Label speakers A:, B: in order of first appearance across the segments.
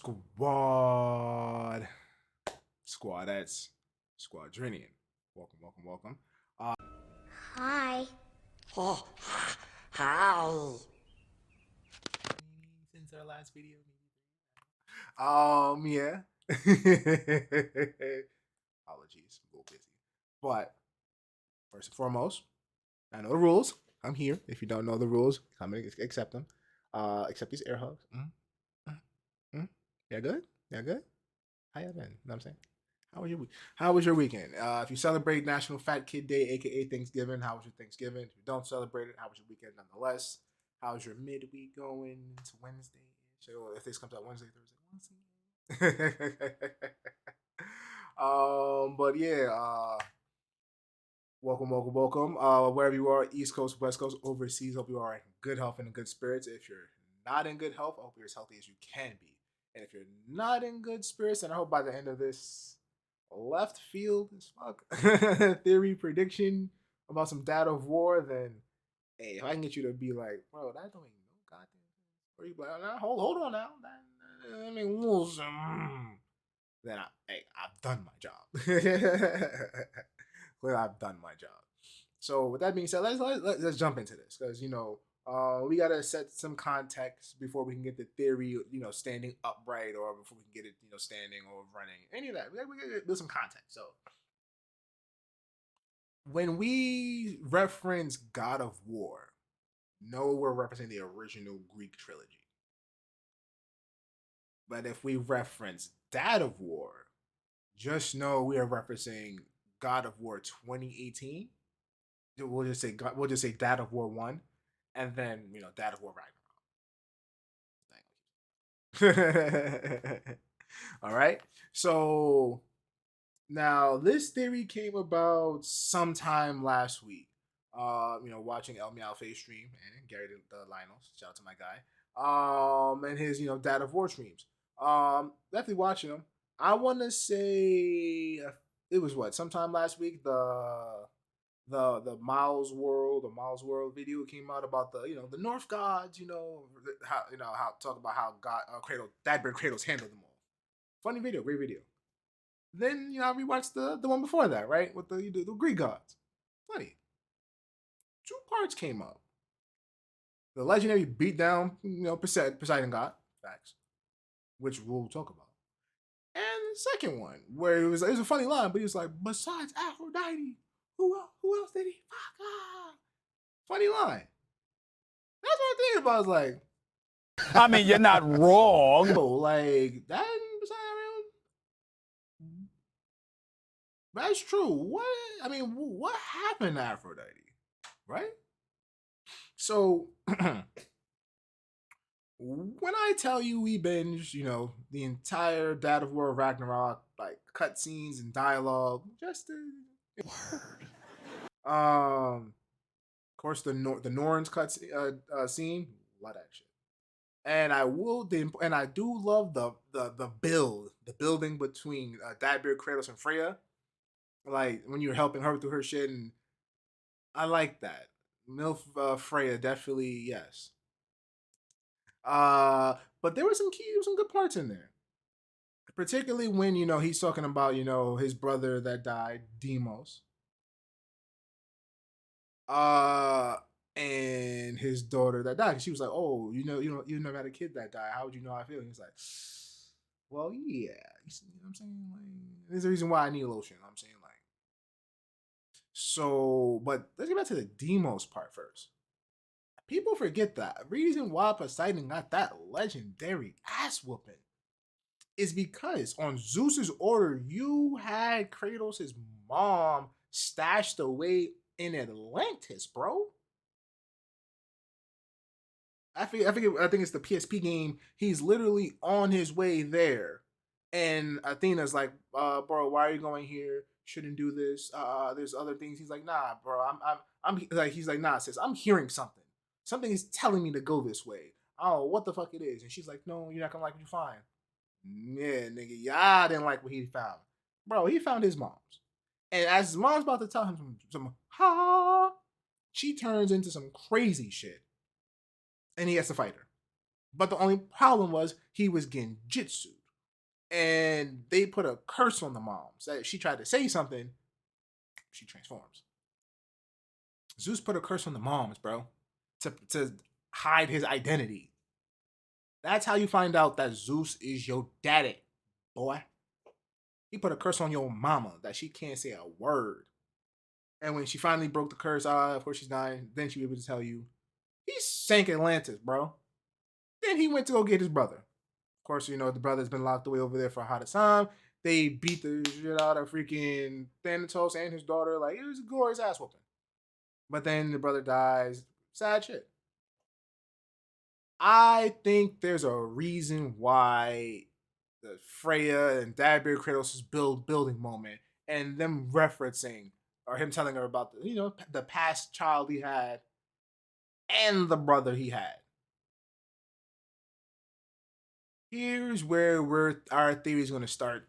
A: Squad, Squadettes, Squadrinian. Welcome, welcome, welcome.
B: Hi.
C: Oh, hi.
A: Since our last video. Yeah. Apologies, I'm a little busy. But first and foremost, I know the rules. I'm here. If you don't know the rules, come and accept them. Accept these air hugs. Yeah, good. Yeah, good. How you been? You know what I'm saying? How was your week? How was your weekend? If you celebrate National Fat Kid Day, aka Thanksgiving, how was your Thanksgiving? If you don't celebrate it, how was your weekend nonetheless? How's your midweek going into Wednesday? So if this comes out Wednesday, Thursday, Wednesday. But yeah, welcome, welcome, welcome. Wherever you are, East Coast, West Coast, overseas, hope you are in good health and in good spirits. If you're not in good health, I hope you're as healthy as you can be. And if you're not in good spirits, and I hope by the end of this left field as fuck theory prediction about some data of war, then hey, if I can get you to be like, bro, that don't even no goddamn sense. Or you be like, nah, hold on now. I mean, then I've done my job. Well, I've done my job. So with that being said, let's jump into this because we gotta set some context before we can get the theory, standing upright, or before we can get it, standing or running, any of that. We gotta build some context. So when we reference God of War, no, we're referencing the original Greek trilogy. But if we reference Dad of War, just know we are referencing God of War 2018. We'll just say Dad of War 1, and then Dad of War Ragnarok. All right. So now this theory came about sometime last week. Watching El Meowfe stream and Gary the Lionel, shout out to my guy. And his Dad of War streams. Definitely watching them. I want to say it was what sometime last week the Miles World video came out about the North gods, how talk about how God Kratos handled them all. Funny video, great video. Then I rewatched the one before that, right, with the Greek gods. Funny. Two parts came up. The legendary beatdown, Poseidon god, facts, which we'll talk about. And the second one, where it was a funny line, but he was like, besides Aphrodite, who else did he fuck? Funny line. That's what I'm thinking about. I was like,
D: I mean, you're not wrong.
A: oh, like that. That's true. What happened to Aphrodite, right? So when I tell you we binge, the entire Dad of War Ragnarok, like cutscenes and dialogue, just word. Of course, the Norns cut scene, a lot of that shit. And I do love the building between Dagbeard, Kratos, and Freya. Like when you're helping her through her shit, and I like that. Milf Freya, definitely yes. But there were some good parts in there. Particularly when, he's talking about, his brother that died, Demos. And his daughter that died. She was like, "Oh, you never had a kid that died. How would you know how I feel?" And he's like, "Well, yeah." You know what I'm saying? Like, there's a reason why I need lotion. I'm saying, like, so, but let's get back to the Demos part first. People forget that reason why Poseidon got that legendary ass whooping is because on Zeus's order, you had Kratos' mom stashed away in Atlantis, bro. I think it's the PSP game. He's literally on his way there, and Athena's like, "Bro, why are you going here? Shouldn't do this. There's other things." He's like, "Nah, bro. I'm like." He's like, "Nah, sis. I'm hearing something. Something is telling me to go this way. I don't know what the fuck it is." And she's like, "No, you're not gonna like what you find." Yeah, nigga, y'all didn't like what he found, bro. He found his mom's, and as his mom's about to tell him some ha, she turns into some crazy shit, and he has to fight her. But the only problem was he was getting jitsued. And they put a curse on the mom. So she tried to say something, she transforms. Zeus put a curse on the moms, bro, to hide his identity. That's how you find out that Zeus is your daddy, boy. He put a curse on your mama that she can't say a word. And when she finally broke the curse, of course she's dying, then she was able to tell you, he sank Atlantis, bro. Then he went to go get his brother. Of course, you know, the brother's been locked away over there for a hot time. They beat the shit out of freaking Thanatos and his daughter. Like, it was a glorious ass whooping. But then the brother dies. Sad shit. I think there's a reason why the Freya and Dagbear Kratos' building moment and them referencing or him telling her about the past child he had and the brother he had. Here's where our theory is going to start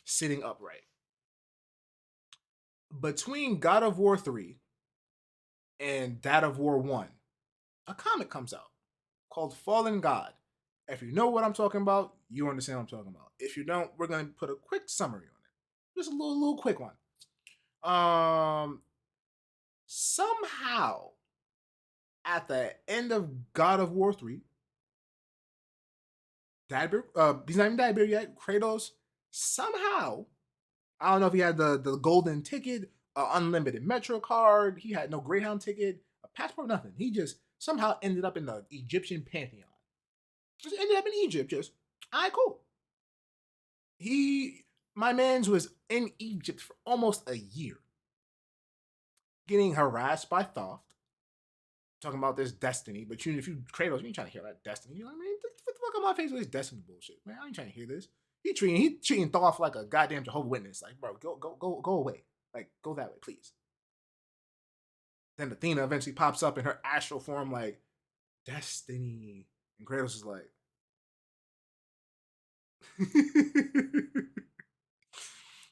A: sitting upright. Between God of War 3 and God of War 1, a comic comes out called Fallen God. If you know what I'm talking about, you understand what I'm talking about. If you don't, we're going to put a quick summary on it. Just a little quick one. Somehow, at the end of God of War 3, he's not even Dagbear yet, Kratos, somehow, I don't know if he had the golden ticket, unlimited Metro card, he had no Greyhound ticket, a passport, nothing. He just somehow ended up in the Egyptian pantheon. Just ended up in Egypt, just, all right, cool. My man's was in Egypt for almost a year, getting harassed by Thoth, talking about this destiny. But if you Kratos, you ain't trying to hear that destiny. You know what I mean? What the fuck on my face with this destiny bullshit, man? I ain't trying to hear this. He treating Thoth like a goddamn Jehovah's Witness. Like, bro, go away. Like, go that way, please. Then Athena eventually pops up in her astral form, like, destiny. And Kratos is like,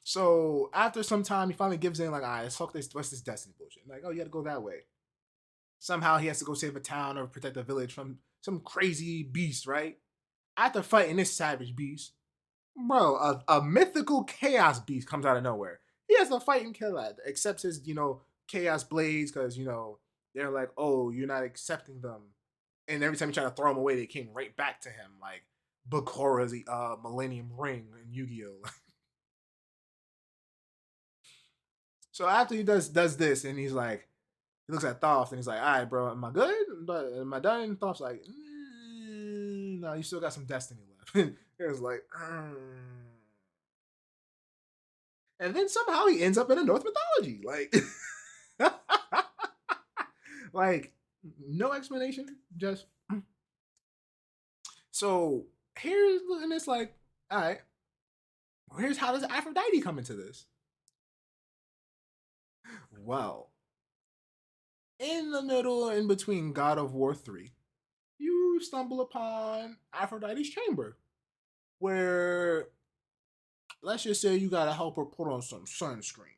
A: so after some time, he finally gives in, like, all right, let's fuck this, what's this destiny bullshit? Like, oh, you gotta go that way. Somehow he has to go save a town or protect a village from some crazy beast, right? After fighting this savage beast, bro, a mythical chaos beast comes out of nowhere. He has to fight and kill that, accepts his, chaos blades, because, they're like, oh, you're not accepting them. And every time you try to throw them away, they came right back to him, like Bakura's Millennium Ring in Yu-Gi-Oh! So after he does this, and he's like, he looks at Thoth, and he's like, all right, bro, am I good? But am I done? And Thoth's like, no, you still got some destiny left. It was like, and then somehow he ends up in a Norse mythology. Like, like no explanation, just so here's, and it's like, all right, here's how does Aphrodite come into this? Well, in the middle, in between God of War 3, you stumble upon Aphrodite's chamber, where let's just say you gotta help her put on some sunscreen.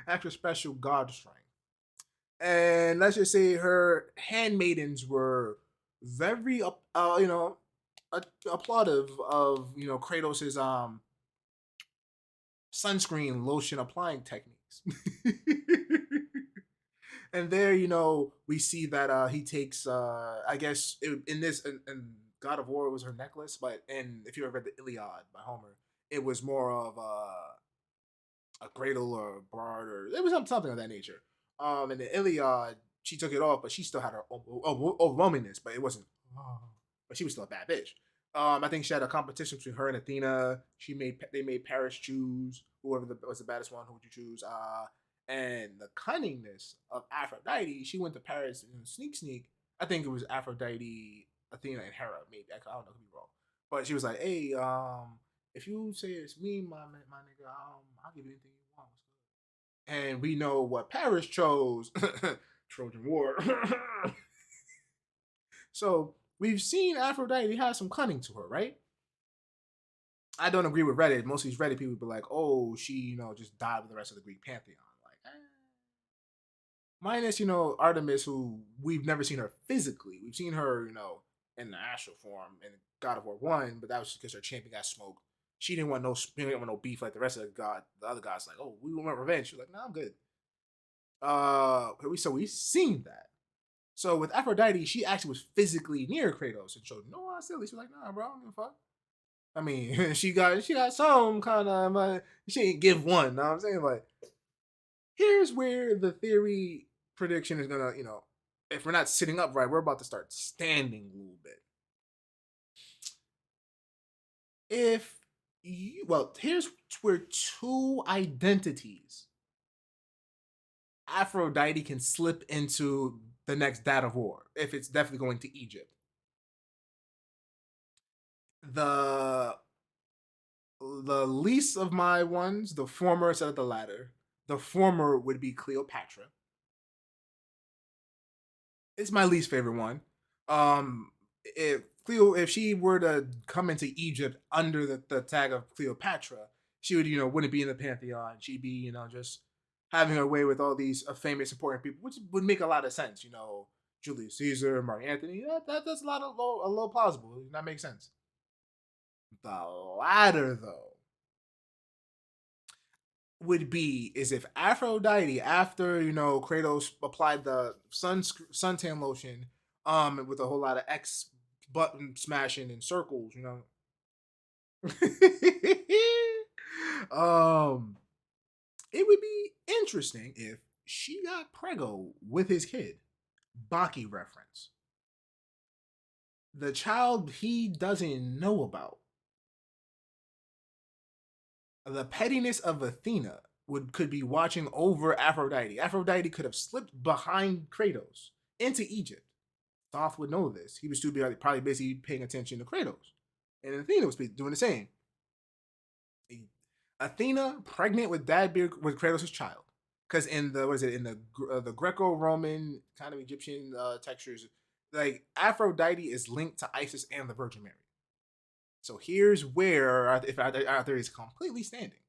A: Extra special god strength. And let's just say her handmaidens were very applaudtive of Kratos's sunscreen lotion applying techniques. And there, we see that he takes I guess in God of War it was her necklace, but if you ever read the Iliad by Homer, it was more of a Gretel or a Bard, or it was something of that nature. In the Iliad, she took it off, but she still had her overwhelmingness, but it wasn't. But she was still a bad bitch. I think she had a competition between her and Athena. They made Paris choose whoever was the baddest one. Who would you choose? And the cunningness of Aphrodite, she went to Paris and sneak. I think it was Aphrodite, Athena, and Hera. Maybe I don't know. Could be wrong. But she was like, "Hey, if you say it's me, my nigga, I'll give you anything you want." And we know what Paris chose. Trojan War. So we've seen Aphrodite has some cunning to her, right? I don't agree with Reddit. Most of these Reddit people be like, "Oh, she, just died with the rest of the Greek pantheon." Like, Minus, Artemis, who we've never seen her physically. We've seen her, in the astral form in God of War 1, but that was because her champion got smoked. She didn't want no beef like the rest of the other guys. Like, oh, we want revenge. She was like, no, I'm good. We've seen that. So with Aphrodite, she actually was physically near Kratos and showed no hostility. She was like, nah, bro, I don't give a fuck. I mean, she got some kind of, she ain't give one. Know what I'm saying? Like, here's where the theory prediction is gonna, if we're not sitting up right, we're about to start standing a little bit. Here's where two identities Aphrodite can slip into the next God of War, if it's definitely going to Egypt. The least of my ones, the former instead of the latter. The former would be Cleopatra. It's my least favorite one. If she were to come into Egypt under the tag of Cleopatra, she would wouldn't be in the pantheon. She'd be just having her way with all these famous important people, which would make a lot of sense. Julius Caesar, Mark Antony. That's a little plausible. That makes sense. The latter though would be is if Aphrodite, after Kratos applied the suntan lotion, with a whole lot of X button smashing in circles, um, it would be interesting if she got preggo with his kid. Baki reference. The child he doesn't know about. The pettiness of Athena could be watching over Aphrodite. Aphrodite could have slipped behind Kratos into Egypt. Thoth would know this. He was too busy, probably busy paying attention to Kratos, and Athena was doing the same. Athena pregnant with with Kratos' child, because in the Greco-Roman kind of Egyptian textures, like Aphrodite is linked to Isis and the Virgin Mary. So here's where if our theory is completely standing.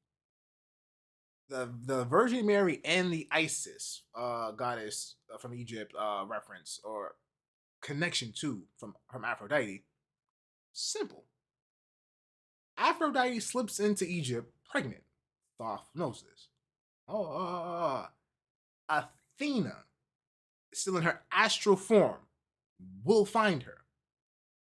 A: The Virgin Mary and the Isis goddess from Egypt reference or connection to from Aphrodite. Simple. Aphrodite slips into Egypt pregnant. Thoth knows this. Athena, still in her astral form, will find her.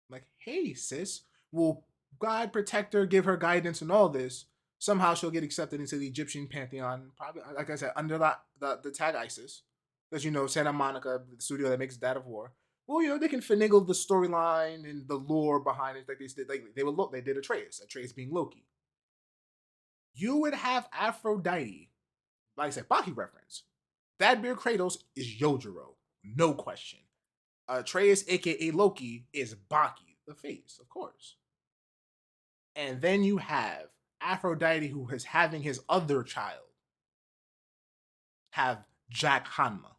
A: Like, hey, sis, will God protect her, give her guidance and all this? Somehow she'll get accepted into the Egyptian pantheon, probably, like I said, under the tag ISIS. Because, Santa Monica, the studio that makes God of War. Well, they can finagle the storyline and the lore behind it, like they did. Like they did Atreus being Loki. You would have Aphrodite, like I said, Baki reference. That beer Kratos is Yojiro, no question. Atreus, aka Loki, is Baki, the face, of course. And then you have Aphrodite, who is having his other child, have Jack Hanma.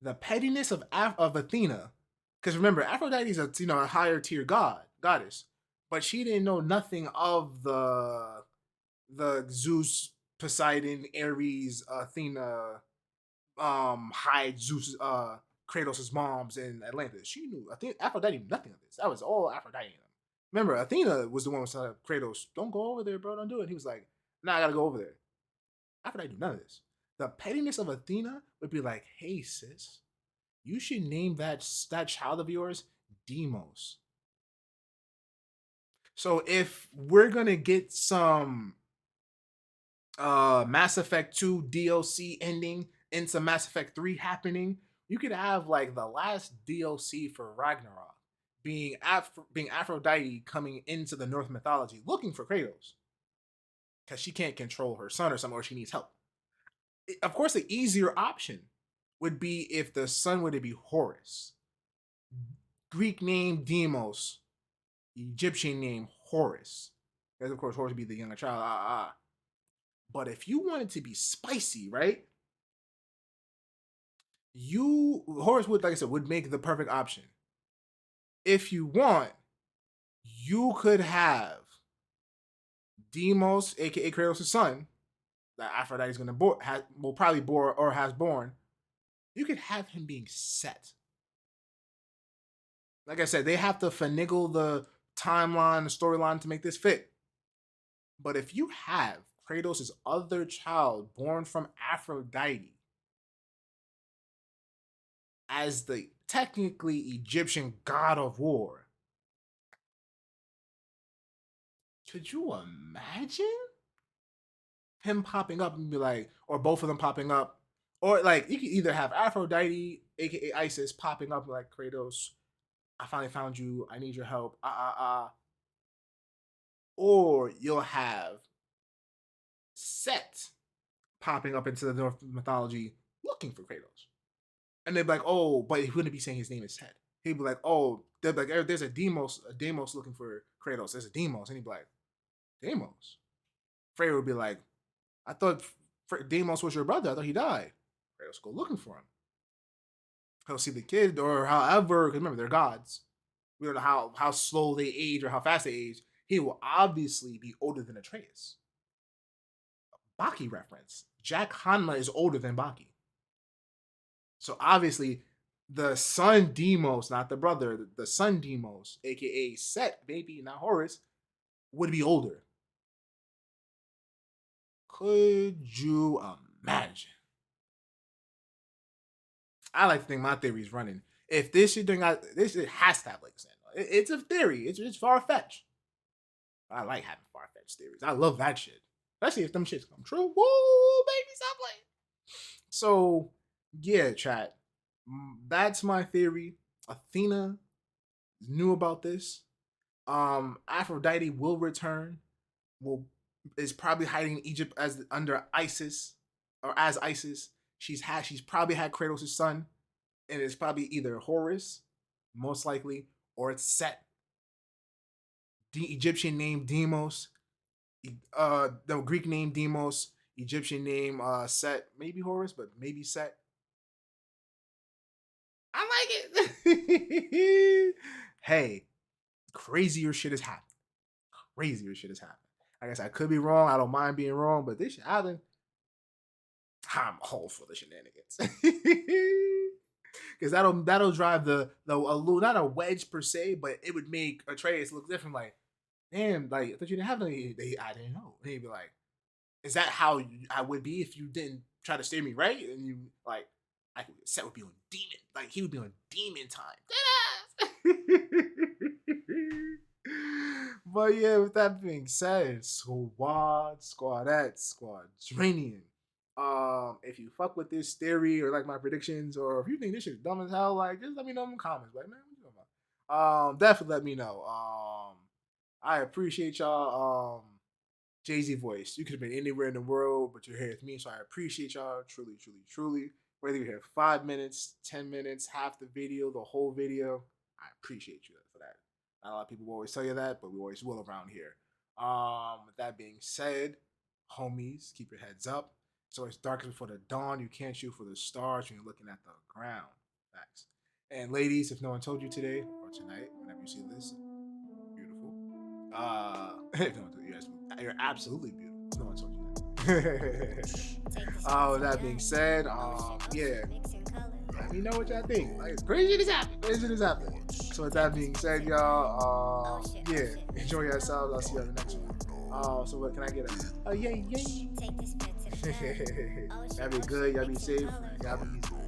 A: The pettiness of Athena, because remember, Aphrodite is a higher tier goddess, but she didn't know nothing of the Zeus, Poseidon, Ares, Athena, hide Zeus, Kratos' moms in Atlantis. She knew. I think Aphrodite knew nothing of this. That was all Aphrodite. Remember, Athena was the one who said Kratos, "Don't go over there, bro. Don't do it." He was like, "Nah, I gotta go over there." Aphrodite knew none of this. The pettiness of Athena would be like, "Hey, sis, you should name that child of yours Deimos." So if we're gonna get some Mass Effect 2 DLC ending into Mass Effect 3 happening, you could have like the last DLC for Ragnarok being Aphrodite coming into the Norse mythology looking for Kratos because she can't control her son or something, or she needs help. Of course, the easier option would be if the son were to be Horus. Greek name Deimos, Egyptian name Horus. Because of course Horus would be the younger child. But if you wanted to be spicy, right? Horus would, like I said, would make the perfect option. If you want, you could have Deimos, aka Kratos' son, that Aphrodite's gonna born will probably born or has born, you could have him being Set. Like I said, they have to finagle the timeline, the storyline to make this fit. But if you have Kratos' other child born from Aphrodite as the technically Egyptian god of war, could you imagine him popping up and be like, or both of them popping up, or like you could either have Aphrodite, aka Isis, popping up like Kratos, I finally found you, I need your help, or you'll have Set popping up into the North mythology looking for Kratos. And they'd be like, oh, but he wouldn't be saying his name is Set. He'd be like, oh, they'd be like, there's a Deimos looking for Kratos. There's a Deimos. And he'd be like, Deimos? Freya would be like, I thought Deimos was your brother. I thought he died. Kratos go looking for him. He'll see the kid, or however, because remember, they're gods. We don't know how slow they age or how fast they age. He will obviously be older than Atreus. Baki reference. Jack Hanma is older than Baki. So obviously, the son Deimos, not the brother, the son Deimos, aka Set, maybe not Horus, would be older. Could you imagine? I like to think my theory is running. If this shit this has to have legs in. It's a theory. It's far fetched. I like having far fetched theories. I love that shit. Especially if them shits come true. Woo, baby, stop playing. So, yeah, chat. That's my theory. Athena knew about this. Aphrodite will return. Is probably hiding in Egypt as under Isis or as Isis. She's probably had Kratos' son, and it's probably either Horus, most likely, or it's Set. The Egyptian name Deimos, the Greek name Deimos, Egyptian name Set, maybe Horus, but maybe Set. I like it. Hey, crazier shit has happened. Crazier shit has happened. I guess I could be wrong. I don't mind being wrong, but this shit happened. I'm all for the shenanigans. Because that'll drive the not a wedge per se, but it would make Atreus look different. Like, damn, like I thought you didn't have any. I didn't know. And he'd be like, "Is that how I would be if you didn't try to steer me right?" And you like, Set would be on demon. Like he would be on demon time. But yeah, with that being said, Squadette, Squadronian. If you fuck with this theory or like my predictions, or if you think this shit is dumb as hell, like just let me know in the comments. Like, man, what you talking about? Definitely let me know. I appreciate y'all. Jay-Z voice. You could have been anywhere in the world, but you're here with me, so I appreciate y'all truly, truly, truly. Whether you're here 5 minutes, 10 minutes, half the video, the whole video, I appreciate you for that. Not a lot of people will always tell you that, but we always will around here. With that being said, homies, keep your heads up. So it's darkest before the dawn. You can't shoot for the stars when you're looking at the ground. Facts. And ladies, if no one told you today or tonight, whenever you see this, beautiful. If no one told you, you're absolutely beautiful. If no one told you that. With that being said, yeah. Let me know what y'all think. Like, it's crazy as happening. Crazy as happening. So with that being said, y'all, yeah, enjoy yourselves. I'll see you on the next one. So what can I get? Yay. Y'all be good. Y'all be safe. Y'all be easy.